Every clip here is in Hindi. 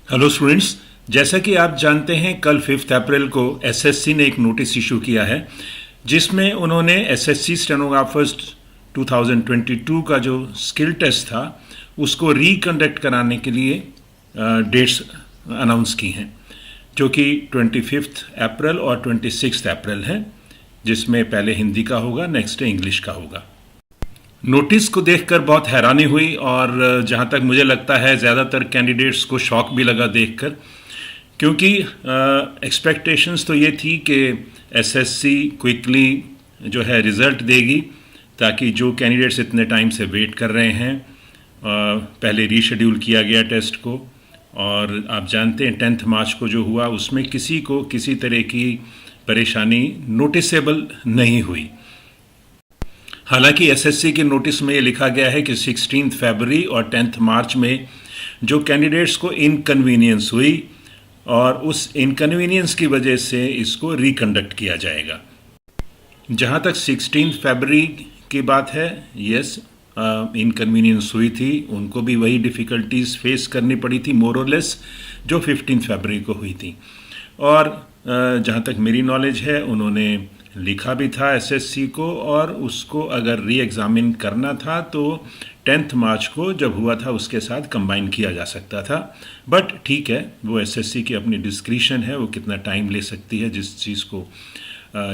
Hello students. जैसा कि आप जानते हैं, कल 5 अप्रैल को एसएससी ने एक नोटिस इशू किया है जिसमें उन्होंने एसएससी स्टेनोग्राफर्स 2022 का जो स्किल टेस्ट था उसको रिकंडक्ट कराने के लिए डेट्स अनाउंस की हैं, जो कि 25 अप्रैल और 26 अप्रैल है, जिसमें पहले हिंदी का होगा, नेक्स्ट इंग्लिश का होगा। नोटिस को देखकर बहुत हैरानी हुई और जहाँ तक मुझे लगता है ज़्यादातर कैंडिडेट्स को शॉक भी लगा देखकर, क्योंकि एक्सपेक्टेशंस तो ये थी कि एसएससी क्विकली जो है रिज़ल्ट देगी, ताकि जो कैंडिडेट्स इतने टाइम से वेट कर रहे हैं, पहले रीशेड्यूल किया गया टेस्ट को, और आप जानते हैं 10 मार्च को जो हुआ उसमें किसी को किसी तरह की परेशानी नोटिसेबल नहीं हुई। हालांकि एसएससी के नोटिस में ये लिखा गया है कि 16 फरवरी और 10 मार्च में जो कैंडिडेट्स को इनकन्वीनियंस हुई और उस इनकन्वीनियंस की वजह से इसको रिकंडक्ट किया जाएगा। जहाँ तक 16 फरवरी की बात है, यस, इनकन्वीनियंस हुई थी, उनको भी वही डिफ़िकल्टीज फेस करनी पड़ी थी मोर और लेस जो 15 फरवरी को हुई थी। और जहाँ तक मेरी नॉलेज है, उन्होंने लिखा भी था एसएससी को, और उसको अगर री एग्ज़ामिन करना था तो 10 मार्च को जब हुआ था उसके साथ कंबाइन किया जा सकता था। बट ठीक है, वो एसएससी की अपनी डिस्क्रिशन है, वो कितना टाइम ले सकती है, जिस चीज़ को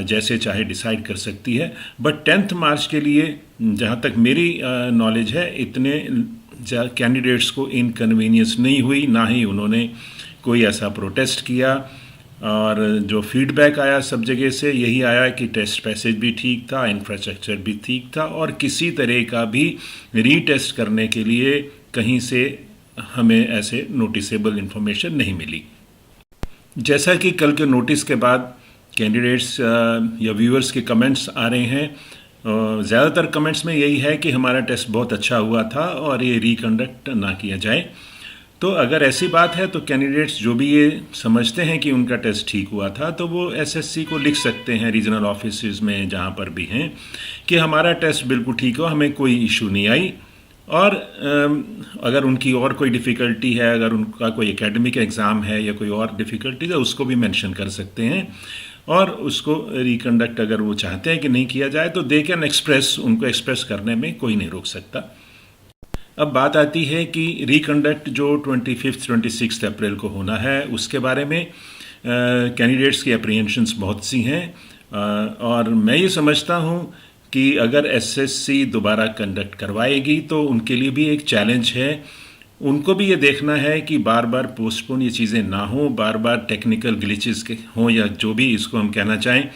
जैसे चाहे डिसाइड कर सकती है। बट 10 मार्च के लिए जहाँ तक मेरी नॉलेज है, इतने कैंडिडेट्स को इनकन्वीनियंस नहीं हुई, ना ही उन्होंने कोई ऐसा प्रोटेस्ट किया। और जो फीडबैक आया सब जगह से यही आया कि टेस्ट पैसेज भी ठीक था, इंफ्रास्ट्रक्चर भी ठीक था, और किसी तरह का भी रीटेस्ट करने के लिए कहीं से हमें ऐसे नोटिसेबल इन्फॉर्मेशन नहीं मिली। जैसा कि कल के नोटिस के बाद कैंडिडेट्स या व्यूअर्स के कमेंट्स आ रहे हैं, ज़्यादातर कमेंट्स में यही है कि हमारा टेस्ट बहुत अच्छा हुआ था और ये रिकंडक्ट ना किया जाए। तो अगर ऐसी बात है तो कैंडिडेट्स जो भी ये समझते हैं कि उनका टेस्ट ठीक हुआ था, तो वो एसएससी को लिख सकते हैं रीजनल ऑफिस में जहाँ पर भी हैं कि हमारा टेस्ट बिल्कुल ठीक हो, हमें कोई इशू नहीं आई। और अगर उनकी और कोई डिफ़िकल्टी है, अगर उनका कोई एकेडमिक एग्ज़ाम है या कोई और डिफ़िकल्टी है, उसको भी मेंशन कर सकते हैं, और उसको रिकंडक्ट अगर वो चाहते हैं कि नहीं किया जाए तो दे कैन एक्सप्रेस, उनको एक्सप्रेस करने में कोई नहीं रोक सकता। अब बात आती है कि रिकंडक्ट जो 25-26 अप्रैल को होना है उसके बारे में कैंडिडेट्स की अप्रीहेंशंस बहुत सी हैं, और मैं ये समझता हूँ कि अगर एसएससी दोबारा कंडक्ट करवाएगी तो उनके लिए भी एक चैलेंज है। उनको भी ये देखना है कि बार बार पोस्टपोन ये चीज़ें ना हो, बार बार टेक्निकल ग्लिचेस के हों, या जो भी इसको हम कहना चाहें।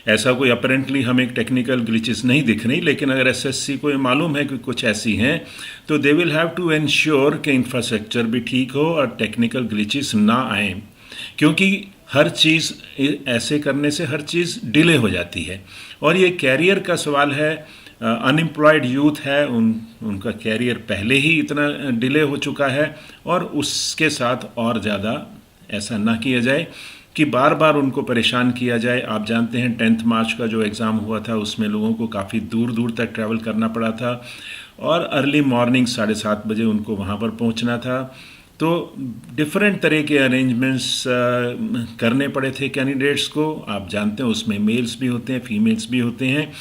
ऐसा कोई अपरेंटली हमें टेक्निकल ग्लिचेस नहीं दिख रही, लेकिन अगर एसएससी को ये मालूम है कि कुछ ऐसी हैं तो they will have to ensure कि इंफ्रास्ट्रक्चर भी ठीक हो और टेक्निकल ग्लिचेस ना आए, क्योंकि हर चीज़ ऐसे करने से हर चीज़ डिले हो जाती है। और ये कैरियर का सवाल है, अनएम्प्लॉयड यूथ है, उनका कैरियर पहले ही इतना डिले हो चुका है, और उसके साथ और ज़्यादा ऐसा ना किया जाए कि बार बार उनको परेशान किया जाए। आप जानते हैं 10 मार्च का जो एग्ज़ाम हुआ था उसमें लोगों को काफ़ी दूर दूर तक ट्रैवल करना पड़ा था, और अर्ली मॉर्निंग 7:30 बजे उनको वहाँ पर पहुँचना था। तो डिफरेंट तरह के अरेंजमेंट्स करने पड़े थे कैंडिडेट्स को। आप जानते हैं उसमें मेल्स भी होते हैं, फीमेल्स भी होते हैं,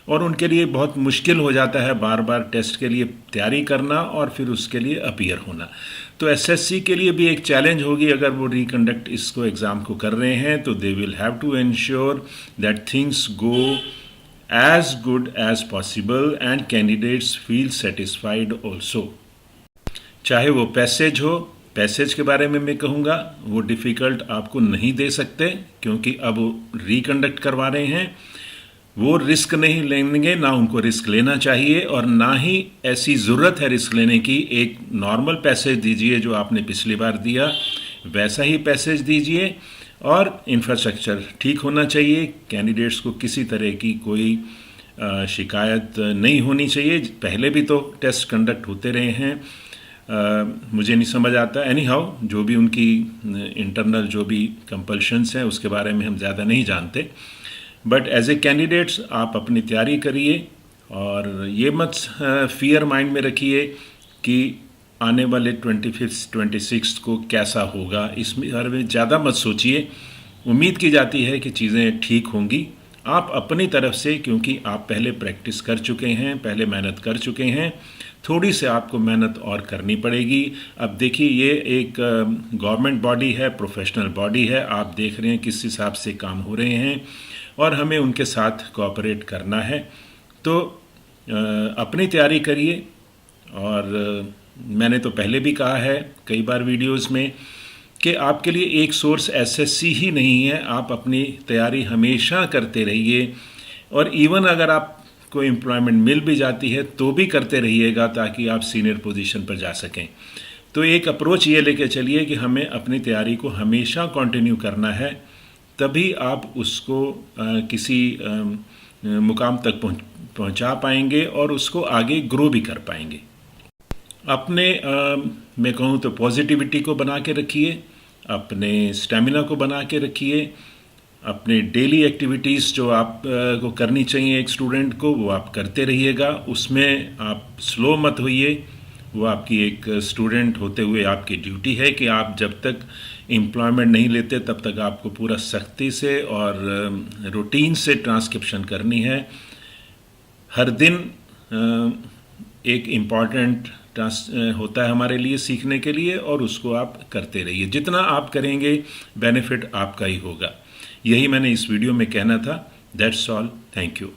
और उनके लिए बहुत मुश्किल हो जाता है बार बार टेस्ट के लिए तैयारी करना और फिर उसके लिए अपीयर होना। तो एसएससी के लिए भी एक चैलेंज होगी, अगर वो रिकंडक्ट इसको एग्ज़ाम को कर रहे हैं तो they will have to ensure that things go as good as possible and candidates feel satisfied also. चाहे वो पैसेज हो, पैसेज के बारे में मैं कहूँगा वो डिफ़िकल्ट आपको नहीं दे सकते, क्योंकि अब वो रिकंडक्ट करवा रहे हैं, वो रिस्क नहीं लेंगे, ना उनको रिस्क लेना चाहिए, और ना ही ऐसी ज़रूरत है रिस्क लेने की। एक नॉर्मल पैसेज दीजिए जो आपने पिछली बार दिया, वैसा ही पैसेज दीजिए, और इंफ्रास्ट्रक्चर ठीक होना चाहिए। कैंडिडेट्स को किसी तरह की कोई शिकायत नहीं होनी चाहिए। पहले भी तो टेस्ट कंडक्ट होते रहे हैं, मुझे नहीं समझ आता। एनी हाउ, जो भी उनकी इंटरनल जो भी कंपल्शंस हैं उसके बारे में हम ज़्यादा नहीं जानते, बट एज ए कैंडिडेट्स आप अपनी तैयारी करिए, और ये मत फियर माइंड में रखिए कि आने वाले 25 26 को कैसा होगा, इस बारे में ज़्यादा मत सोचिए। उम्मीद की जाती है कि चीज़ें ठीक होंगी। आप अपनी तरफ से, क्योंकि आप पहले प्रैक्टिस कर चुके हैं, पहले मेहनत कर चुके हैं, थोड़ी सी आपको मेहनत और करनी पड़ेगी। अब देखिए, ये एक गवर्नमेंट बॉडी है, प्रोफेशनल बॉडी है, आप देख रहे हैं किस हिसाब से काम हो रहे हैं और हमें उनके साथ कोऑपरेट करना है। तो अपनी तैयारी करिए। और मैंने तो पहले भी कहा है कई बार वीडियोस में कि आपके लिए एक सोर्स एसएससी ही नहीं है, आप अपनी तैयारी हमेशा करते रहिए। और इवन अगर आपको एम्प्लॉयमेंट मिल भी जाती है तो भी करते रहिएगा, ताकि आप सीनियर पोजीशन पर जा सकें। तो एक अप्रोच ये लेके चलिए कि हमें अपनी तैयारी को हमेशा कंटिन्यू करना है, तभी आप उसको किसी मुकाम तक पहुंचा पाएंगे और उसको आगे ग्रो भी कर पाएंगे। अपने मैं कहूँ तो पॉजिटिविटी को बना के रखिए, अपने स्टेमिना को बना के रखिए, अपने डेली एक्टिविटीज़ जो आप को करनी चाहिए एक स्टूडेंट को, वो आप करते रहिएगा। उसमें आप स्लो मत होइए। वो आपकी एक स्टूडेंट होते हुए आपकी ड्यूटी है कि आप जब तक एम्प्लॉयमेंट नहीं लेते तब तक आपको पूरा सख्ती से और रूटीन से ट्रांसक्रिप्शन करनी है। हर दिन एक इम्पॉर्टेंट होता है हमारे लिए सीखने के लिए, और उसको आप करते रहिए। जितना आप करेंगे बेनिफिट आपका ही होगा। यही मैंने इस वीडियो में कहना था। That's all. Thank you.